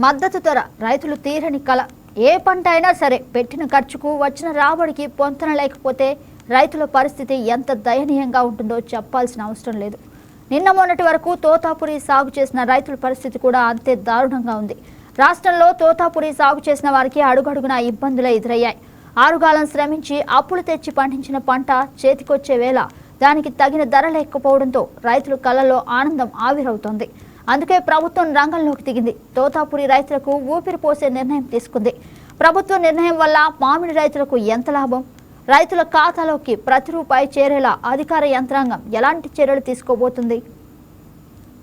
మద్దతు ధర రైతులు తీరని కల. ఏ పంట అయినా సరే పెట్టిన ఖర్చుకు వచ్చిన రాబడికి పొంతన లేకపోతే రైతుల పరిస్థితి ఎంత దయనీయంగా ఉంటుందో చెప్పాల్సిన అవసరం లేదు. నిన్న మొన్నటి వరకు తోతాపురి సాగు చేసిన రైతుల పరిస్థితి కూడా అంతే దారుణంగా ఉంది. రాష్ట్రంలో తోతాపురి సాగు చేసిన వారికి అడుగడుగున ఇబ్బందులే ఎదురయ్యాయి. ఆరుగాలం శ్రమించి అప్పులు తెచ్చి పండించిన పంట చేతికొచ్చే వేళ దానికి తగిన ధర లేకపోవడంతో రైతుల కళ్ళలో ఆనందం ఆవిరవుతోంది. అందుకే ప్రభుత్వం రంగంలోకి దిగింది. తోతాపురి రైతులకు ఊపిరి పోసే నిర్ణయం తీసుకుంది. ప్రభుత్వ నిర్ణయం వల్ల మామిడి రైతులకు ఎంత లాభం? రైతుల ఖాతాలోకి ప్రతి రూపాయి చేరేలా అధికార యంత్రాంగం ఎలాంటి చర్యలు తీసుకోబోతుంది?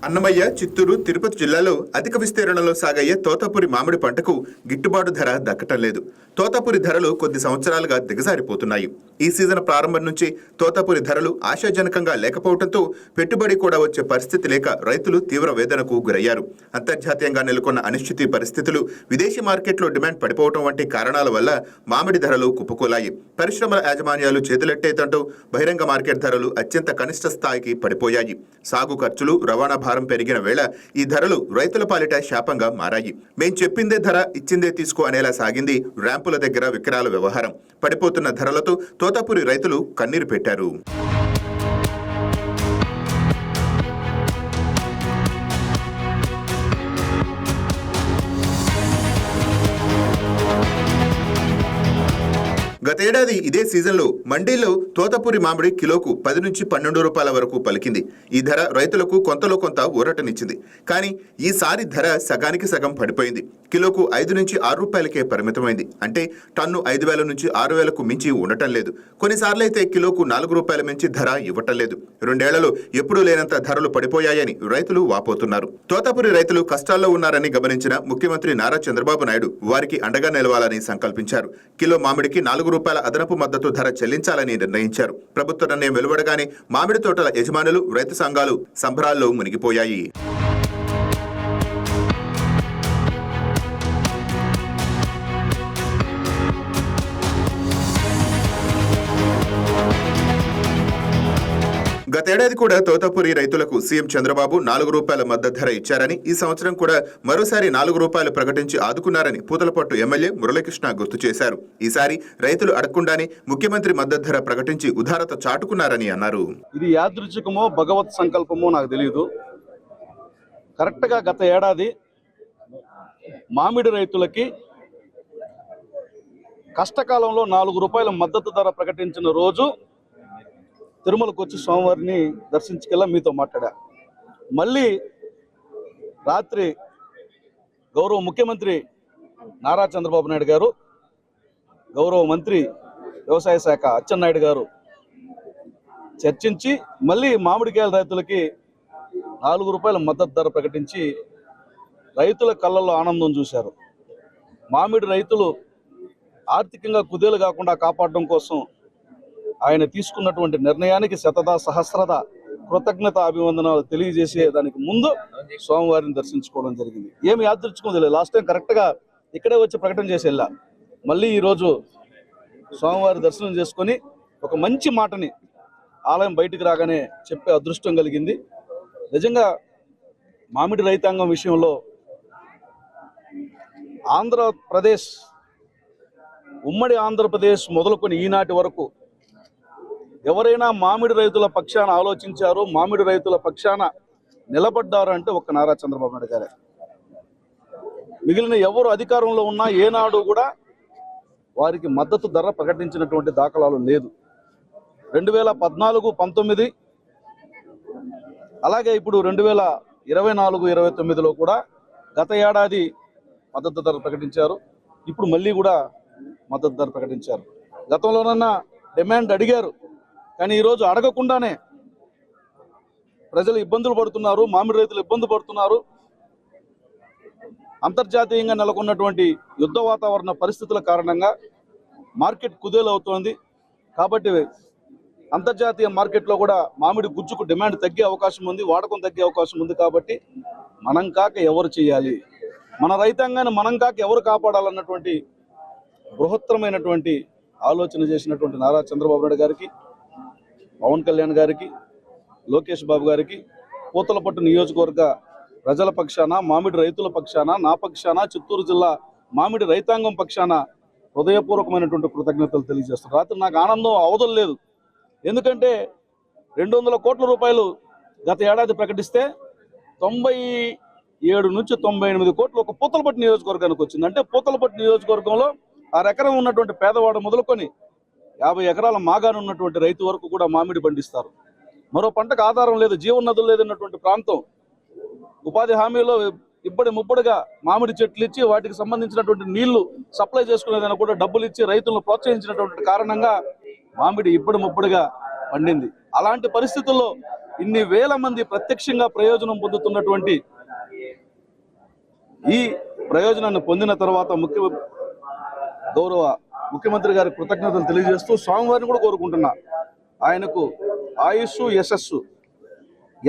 అన్నమయ్య, చిత్తూరు, తిరుపతి జిల్లాలో అధిక విస్తీర్ణంలో సాగయ్యే తోతాపురి మామిడి పంటకు గిట్టుబాటు ధర దక్కటం లేదు. తోతాపురి ధరలు కొద్ది సంవత్సరాలుగా దిగజారిపోతున్నాయి. ఈ సీజన్ ప్రారంభం నుంచి తోతాపురి ధరలు ఆశాజనకంగా లేకపోవడంతో పెట్టుబడి కూడా వచ్చే పరిస్థితి లేక రైతులు తీవ్ర వేదనకు గురయ్యారు. అంతర్జాతీయంగా నెలకొన్న అనిశ్చితి పరిస్థితులు, విదేశీ మార్కెట్లో డిమాండ్ పడిపోవడం వంటి కారణాల వల్ల మామిడి ధరలు కుప్పకూలాయి. పరిశ్రమల యాజమాన్యాలు చేతులెట్టేదంటూ బహిరంగ మార్కెట్ ధరలు అత్యంత కనిష్ట స్థాయికి పడిపోయాయి. సాగు ఖర్చులు, రవాణా భారం పెరిగిన వేళ ఈ ధరలు రైతుల పాలిట శాపంగా మారాయి. మేం చెప్పిందే ధర, ఇచ్చిందే తీసుకో అనేలా సాగింది ర్యాంపుల దగ్గర విక్రయాల వ్యవహారం. పడిపోతున్న ధరలతో తోతాపురి రైతులు కన్నీరు పెట్టారు. గతేడాది ఇదే సీజన్లో మండీలో తోతాపురి మామిడి కిలోకు 10 నుంచి 12 రూపాయల వరకు పలికింది. ఈ ధర రైతులకు కొంతలో కొంత ఊరటనిచ్చింది. కానీ ఈసారి ధర సగానికి సగం పడిపోయింది. కిలోకు 5 నుంచి 6 రూపాయలకే పరిమితమైంది. అంటే టన్ను 5,000 నుంచి 6,000కు మించి ఉండటం లేదు. కొన్నిసార్లు అయితే కిలోకు 4 రూపాయల మించి ధర ఇవ్వటం లేదు. 2 ఏళ్లలో ఎప్పుడూ లేనంత ధరలు పడిపోయాయని రైతులు వాపోతున్నారు. తోతాపురి రైతులు కష్టాల్లో ఉన్నారని గమనించిన ముఖ్యమంత్రి నారా చంద్రబాబు నాయుడు వారికి అండగా నిలవాలని సంకల్పించారు. కిలో మామిడికి 4 రూపాయల అదనపు మద్దతు ధర చెల్లించాలని నిర్ణయించారు. ప్రభుత్వ నిర్ణయం వెలువడగానే మామిడి తోటల యజమానులు, రైతు సంఘాలు సంబరాల్లో మునిగిపోయాయి. గతేడాది కూడా తోతాపురి రైతులకు సీఎం చంద్రబాబు 4 రూపాయల మద్దతు ధర ఇచ్చారని, ఈ సంవత్సరం కూడా మరోసారి 4 రూపాయలు ప్రకటించి ఆదుకున్నారని పూతలపట్టు ఎమ్మెల్యే మురళీకృష్ణ గుర్తు చేశారు. ఈసారి రైతులు అడగకుండానే ముఖ్యమంత్రి మద్దతు ధర ప్రకటించి ఉదారత చాటుకున్నారని అన్నారు. ఇది యాదృచ్ఛికమో భగవత్ సంకల్పమో నాకు తెలియదు. కరెక్ట్గా గత ఏడాది మామిడి రైతులకి కష్టకాలంలో 4 రూపాయల మద్దతు ధర ప్రకటించిన రోజు తిరుమలకు వచ్చి స్వామివారిని దర్శించుకెళ్ళా మీతో మాట్లాడా. మళ్ళీ రాత్రి గౌరవ ముఖ్యమంత్రి నారా చంద్రబాబు నాయుడు గారు, గౌరవ మంత్రి వ్యవసాయ శాఖ అచ్చెన్నాయుడు గారు చర్చించి మళ్ళీ మామిడికాయల రైతులకి 4 రూపాయల మద్దతు ధర ప్రకటించి రైతుల కళ్ళల్లో ఆనందం చూశారు. మామిడి రైతులు ఆర్థికంగా కుదేలు కాకుండా కాపాడడం కోసం ఆయన తీసుకున్నటువంటి నిర్ణయానికి శతదా సహస్రద కృతజ్ఞత అభివందనాలు తెలియజేసే దానికి ముందు స్వామివారిని దర్శించుకోవడం జరిగింది. ఏమి యాదృచ్ఛికం తెలియదు. లాస్ట్ టైం కరెక్ట్గా ఇక్కడే వచ్చి ప్రకటన చేసి వెళ్ళా. మళ్ళీ ఈరోజు స్వామివారి దర్శనం చేసుకొని ఒక మంచి మాటని ఆలయం బయటికి రాగానే చెప్పే అదృష్టం కలిగింది. నిజంగా మామిడి రైతాంగం విషయంలో ఆంధ్రప్రదేశ్, ఉమ్మడి ఆంధ్రప్రదేశ్ మొదలుకొని ఈనాటి వరకు ఎవరైనా మామిడి రైతుల పక్షాన ఆలోచించారు, మామిడి రైతుల పక్షాన నిలబడ్డారు అంటే ఒక్క నారా చంద్రబాబు నాయుడు గారే. మిగిలిన ఎవరు అధికారంలో ఉన్నా ఏనాడు కూడా వారికి మద్దతు ధర ప్రకటించినటువంటి దాఖలాలు లేదు. 2014-19 అలాగే ఇప్పుడు 2024-29లో కూడా గత ఏడాది మద్దతు ధర ప్రకటించారు. ఇప్పుడు మళ్ళీ కూడా మద్దతు ధర ప్రకటించారు. గతంలోనన్నా డిమాండ్ అడిగారు, కానీ ఈరోజు అడగకుండానే ప్రజలు ఇబ్బందులు పడుతున్నారు, మామిడి రైతులు ఇబ్బంది పడుతున్నారు. అంతర్జాతీయంగా నెలకొన్నటువంటి యుద్ధ వాతావరణ పరిస్థితుల కారణంగా మార్కెట్ కుదేలవుతోంది. కాబట్టి అంతర్జాతీయ మార్కెట్లో కూడా మామిడి గుజ్జుకు డిమాండ్ తగ్గే అవకాశం ఉంది, వాడకం తగ్గే అవకాశం ఉంది. కాబట్టి మనం కాక ఎవరు చేయాలి, మన రైతాంగాన్ని మనం కాక ఎవరు కాపాడాలన్నటువంటి బృహత్తరమైనటువంటి ఆలోచన చేసినటువంటి నారా చంద్రబాబు నాయుడు గారికి, పవన్ కళ్యాణ్ గారికి, లోకేష్ బాబు గారికి, పూతలపట్టు నియోజకవర్గ ప్రజల పక్షాన, మామిడి రైతుల పక్షాన, నా పక్షాన, చిత్తూరు జిల్లా మామిడి రైతాంగం పక్షాన హృదయపూర్వకమైనటువంటి కృతజ్ఞతలు తెలియజేస్తున్నాను. రాత్రి నాకు ఆనందం అవదలేదు. ఎందుకంటే 200 కోట్ల రూపాయలు గత ఏడాది ప్రకటిస్తే 97 నుంచి 98 కోట్లు ఒక పూతలపట్టు నియోజకవర్గానికి వచ్చింది. అంటే పూతలపట్టు నియోజకవర్గంలో 6 ఎకరం ఉన్నటువంటి పేదవాడు మొదలుకొని 50 ఎకరాల మాగాను ఉన్నటువంటి రైతు వరకు కూడా మామిడి పండిస్తారు. మరో పంటకు ఆధారం లేదు, జీవనదులు లేదన్నటువంటి ప్రాంతం. ఉపాధి హామీలో ఇబ్బడి ముబ్బడిగా మామిడి చెట్లు ఇచ్చి వాటికి సంబంధించినటువంటి నీళ్లు సప్లై చేసుకునేదాన్ని కూడా డబ్బులు ఇచ్చి రైతులను ప్రోత్సహించినటువంటి కారణంగా మామిడి ఇబ్బడి ముబ్బడిగా పండింది. అలాంటి పరిస్థితుల్లో ఇన్ని వేల మంది ప్రత్యక్షంగా ప్రయోజనం పొందుతున్నటువంటి ఈ ప్రయోజనాన్ని పొందిన తర్వాత గౌరవ ముఖ్యమంత్రి గారి కృతజ్ఞతలు తెలియజేస్తూ స్వామివారిని కూడా కోరుకుంటున్నా, ఆయనకు ఆయుస్సు యశస్సు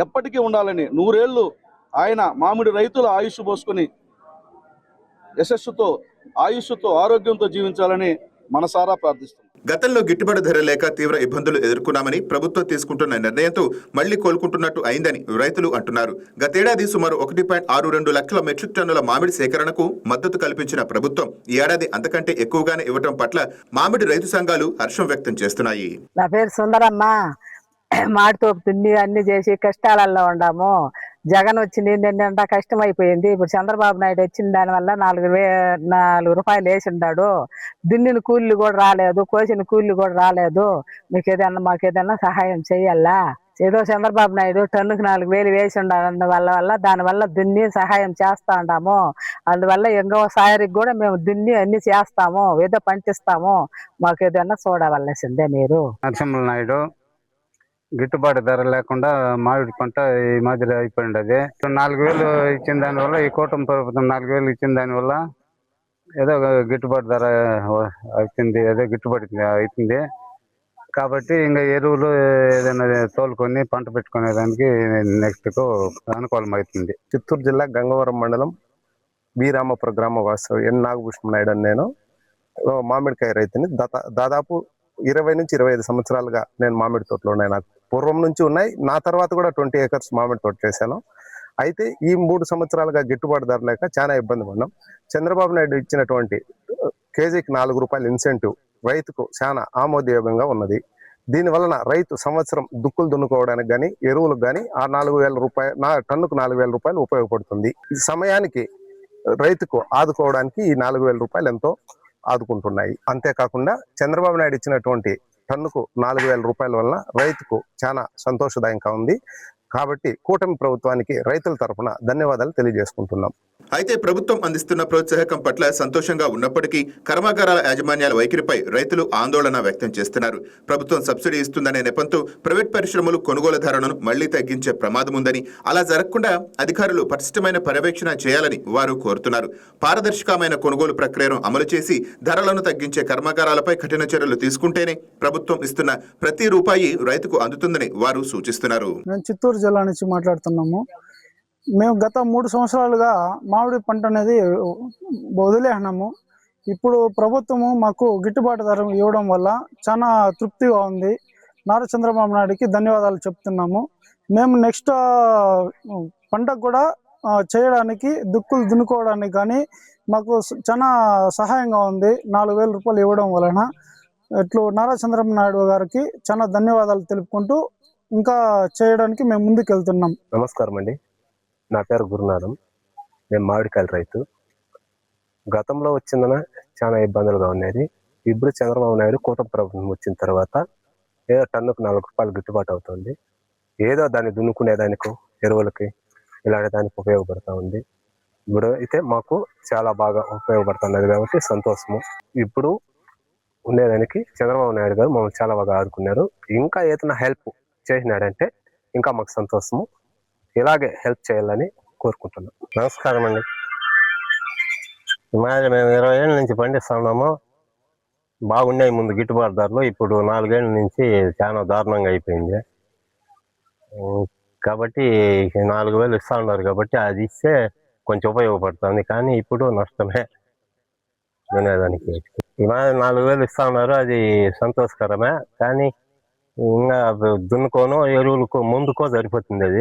ఎప్పటికీ ఉండాలని, 100 ఏళ్ళు ఆయన మామిడి రైతుల ఆయుష్ పోసుకొని యశస్సుతో, ఆయుష్తో, ఆరోగ్యంతో జీవించాలని మనసారా ప్రార్థిస్తున్నాం. గతంలో గిట్టుబాటు ధర లేక తీవ్ర ఇబ్బందులు ఎదుర్కొన్నామని, ప్రభుత్వం తీసుకుంటున్న నిర్ణయంతో మళ్లీ కోలుకుంటున్నట్టు అయిందని రైతులు అంటున్నారు. గతేడాది సుమారు 1.62 లక్షల మెట్రిక్ టన్నుల మామిడి సేకరణకు మద్దతు కల్పించిన ప్రభుత్వం ఈ ఏడాది అంతకంటే ఎక్కువగానే ఇవ్వడం పట్ల మామిడి రైతు సంఘాలు హర్షం వ్యక్తం చేస్తున్నాయి. నా పేరు సుందరమ్మ. మాడితో దున్ని అన్ని చేసి కష్టాలలో ఉన్నాము. జగన్ వచ్చింది నిన్నంతా కష్టం అయిపోయింది. ఇప్పుడు చంద్రబాబు నాయుడు వచ్చిన దానివల్ల 4 రూపాయలు వేసిండాడు. దున్నిన కూలీలు కూడా రాలేదు, కోసిన కూలీలు కూడా రాలేదు. మాకేదన్నా సహాయం చెయ్యాలా? ఏదో చంద్రబాబు నాయుడు టన్నుకు 4,000 వేసి వల్ల దానివల్ల దున్ని సహాయం చేస్తా ఉంటాము. అందువల్ల ఇంకో సారికి కూడా మేము దున్ని అన్ని చేస్తాము, ఏదో పంటిస్తాము. మాకు ఏదన్నా చూడవలసిందే మీరు. నరసింహ నాయుడు గిట్టుబాటు ధర లేకుండా మామిడి పంట ఈ మాదిరి అయిపోయింది. 4,000 ఇచ్చిన దానివల్ల, ఈ కూటమి ప్రభుత్వం 4,000 ఇచ్చిన దానివల్ల ఏదో గిట్టుబాటు ధర అవుతుంది, ఏదో గిట్టుబాటు అవుతుంది. కాబట్టి ఇంకా ఎరువులు ఏదైనా తోలుకొని పంట పెట్టుకునేదానికి నెక్స్ట్కు అనుకూలం అవుతుంది. చిత్తూరు జిల్లా గంగవరం మండలం వీరామపుర గ్రామ వాస్తవ ఎన్ నాగభూషణం నాయుడు అని నేను మామిడికాయ రైతుని. దాదాపు 20 నుంచి 25 సంవత్సరాలుగా నేను మామిడి తోటలో ఉన్నాయి. నాకు పూర్వం నుంచి ఉన్నాయి. నా తర్వాత కూడా 20 ఏకర్స్ మామిడి తోట చేశాను. అయితే ఈ 3 సంవత్సరాలుగా గిట్టుబాటు ధర లేక చాలా ఇబ్బంది పడ్డాం. చంద్రబాబు నాయుడు ఇచ్చినటువంటి కేజీకి 4 రూపాయలు ఇన్సెంటివ్ రైతుకు చాలా ఆమోదయోగంగా ఉన్నది. దీని వలన రైతు సంవత్సరం దుక్కులు దున్నుకోవడానికి కానీ, ఎరువులకు కానీ ఆ 4,000 రూపాయలు, టన్నుకు 4,000 రూపాయలు ఉపయోగపడుతుంది. ఈ సమయానికి రైతుకు ఆదుకోవడానికి ఈ 4,000 రూపాయలు ఎంతో ఆదుకుంటున్నాయి. అంతేకాకుండా చంద్రబాబు నాయుడు ఇచ్చినటువంటి టన్నుకు 4,000 రూపాయల వలన రైతుకు చాలా సంతోషదాయంగా ఉంది. కాబట్టి కూటమి ప్రభుత్వానికి రైతుల తరఫున ధన్యవాదాలు తెలియజేసుకుంటున్నాం. అయితే ప్రభుత్వం అందిస్తున్న ప్రోత్సాహకం పట్ల సంతోషంగా ఉన్నప్పటికీ కర్మాగారాల యాజమాన్యాల వైఖరిపై రైతులు ఆందోళన వ్యక్తం చేస్తున్నారు. ప్రభుత్వం సబ్సిడీ ఇస్తుందనే నెపంతో ప్రైవేట్ పరిశ్రమలు కొనుగోలు ధరలను మళ్లీ తగ్గించే ప్రమాదం ఉందని, అలా జరగకుండా అధికారులు పటిష్టమైన పర్యవేక్షణ చేయాలని వారు కోరుతున్నారు. పారదర్శకమైన కొనుగోలు ప్రక్రియను అమలు చేసి ధరలను తగ్గించే కర్మాగారాలపై కఠిన చర్యలు తీసుకుంటేనే ప్రభుత్వం ఇస్తున్న ప్రతి రూపాయి రైతుకు అందుతుందని వారు సూచిస్తున్నారు. చిత్తూరు జిల్లా నుంచి మాట్లాడుతున్నాము. మేము గత 3 సంవత్సరాలుగా మామిడి పంట అనేది వదిలేసినాము. ఇప్పుడు ప్రభుత్వము మాకు గిట్టుబాటు ధర ఇవ్వడం వల్ల చాలా తృప్తిగా ఉంది. నారా చంద్రబాబు నాయుడుకి ధన్యవాదాలు చెప్తున్నాము. మేము నెక్స్ట్ పంటకు కూడా చేయడానికి, దుక్కులు దున్నుకోవడానికి కానీ మాకు చాలా సహాయంగా ఉంది. 4,000 రూపాయలు ఇవ్వడం వలన ఇట్లు నారా చంద్రబాబు నాయుడు గారికి చాలా ధన్యవాదాలు తెలుపుకుంటూ ఇంకా చేయడానికి మేము ముందుకు వెళ్తున్నాం. నమస్కారం అండి, నా పేరు గురునాథం. నేను మామిడికాయల రైతు. గతంలో వచ్చిందన చాలా ఇబ్బందులుగా ఉండేది. ఇప్పుడు చంద్రబాబు నాయుడు కూటమి ప్రభుత్వం వచ్చిన తర్వాత ఏదో టన్నుకు 4 రూపాయలు గిట్టుబాటు అవుతుంది. ఏదో దాన్ని దున్నుకునేదానికి, ఎరువులకి, ఇలాంటి దానికి ఉపయోగపడుతూ ఉంది. ఇప్పుడు అయితే మాకు చాలా బాగా ఉపయోగపడుతున్నది కాబట్టి సంతోషము. ఇప్పుడు ఉండేదానికి చంద్రబాబు నాయుడు గారు మమ్మల్ని చాలా బాగా ఆదుకున్నారు. ఇంకా ఏదైనా హెల్ప్ చేసినాడంటే ఇంకా మాకు సంతోషము. ఇలాగే హెల్ప్ చేయాలని కోరుకుంటున్నాం. నమస్కారం అండి. మేము 20 ఏళ్ళ నుంచి పండిస్తున్నాము. బాగున్నాయి ముందు గిట్టుబాటు ధరలు. ఇప్పుడు 4 ఏళ్ళ నుంచి చాలా దారుణంగా అయిపోయింది. కాబట్టి 4,000 ఇస్తా ఉన్నారు కాబట్టి అది ఇస్తే కొంచెం ఉపయోగపడుతుంది. కానీ ఇప్పుడు నష్టమే వినేదానికి. 4,000 ఇస్తా ఉన్నారు, అది సంతోషకరమే. కానీ ఇంకా దున్నుకోను, ఎరువులకు ముందుకో సరిపోతుంది. అది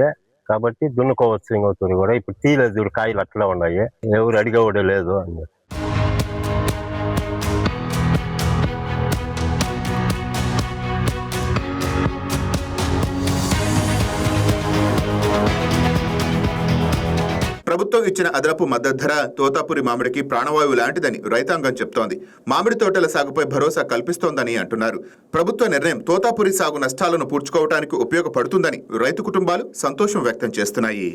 కాబట్టి దున్నుకోవచ్చు ఇంకొకరు కూడా. ఇప్పుడు తీయలేదు చూడు, కాయలు అట్లా ఉన్నాయి, ఎవరు అడిగేవాడే లేదు అని. ప్రభుత్వం ఇచ్చిన అదనపు మద్దతు ధర తోతాపురి మామిడికి ప్రాణవాయువు లాంటిదని రైతాంగం చెప్తోంది. మామిడి తోటల సాగుపై భరోసా కల్పిస్తోందని అంటున్నారు. ప్రభుత్వ నిర్ణయం తోతాపురి సాగు నష్టాలను పూడ్చుకోవడానికి ఉపయోగపడుతుందని రైతు కుటుంబాలు సంతోషం వ్యక్తం చేస్తున్నాయి.